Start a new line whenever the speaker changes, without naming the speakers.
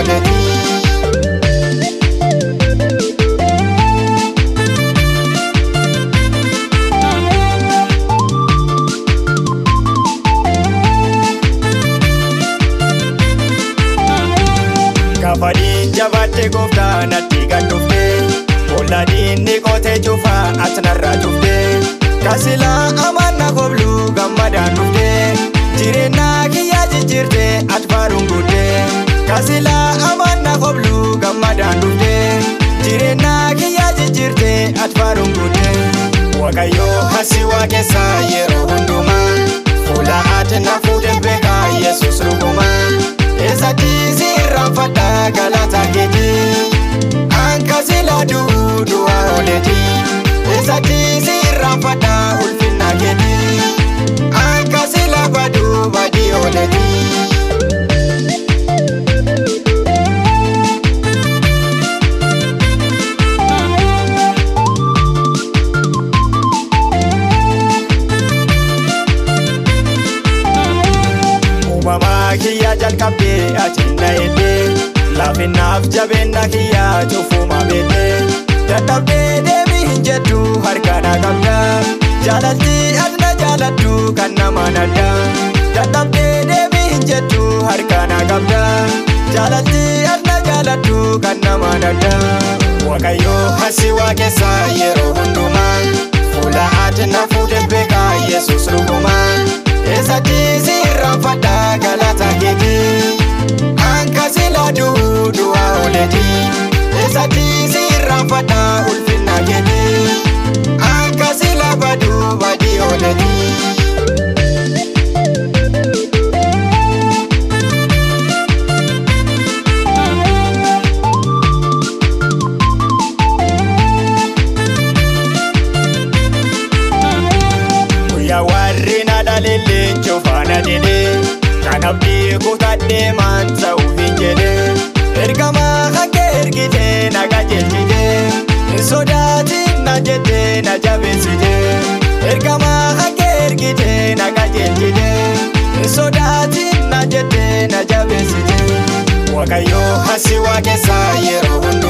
ooleti. Gafadiin jabaate gooftaan atti gadhufte, olladiin ni qote cufa asnarraa cufte. Kasilaa amanna koblu gammadaan dhufte, jireenya kiyyaa jijjiirte ati faaruun guutte. Kasilaa amanna koblu gammadaan dhufte, jireenya kiyyaa jijjiirte ati faaruun guutte. Waaqayyoo hasi waaqessa yeroo hundumaa, fuula ati na fuudhe beeka Yesuus dhugumaa. Eessatti sirraanfadha galata keetii, anka sila du'a ooleti. Eessatti sirraanfadha ulfinna keetii, anka sila badii ooleti. Uumamaa kiyyaa jalqabdee ati na eddee, laafinnaaf jabeenna kiyyaa cufuma beektee. Dadhabdee deebii hin jettu harka na qabda, jaalalti ati na jaalattu kan nama nadda. Dadhabdee deebii hin jettu harka na qabda, jaalalti ati na jaalattu kan nama nadda. Waaqayyoo hasi waaqessa yeroo hundumaa, fuula ati na fuudhe beeka Yesuus dhugumaa. Eessatti sirraanfadha galata keetii, anka sila du'a ooleti. Eessatti sirraanfadha ulfinna keetii, anka sila badii ooleti. Guyyaa warri na dhalilleen cufaana jedhee, kan abdii kutadhee maan ta'uuf hin jedhee. Ergamaa kan kee ergitee na qajeelchitee, hin sodaatin na jettee na jabeessitee. Ergamaa kan kee ergitee na qajeelchitee, hin sodaatin na jettee na jabeessitee. Waaqayyoo hasi waaqessa yeroo hundumaa.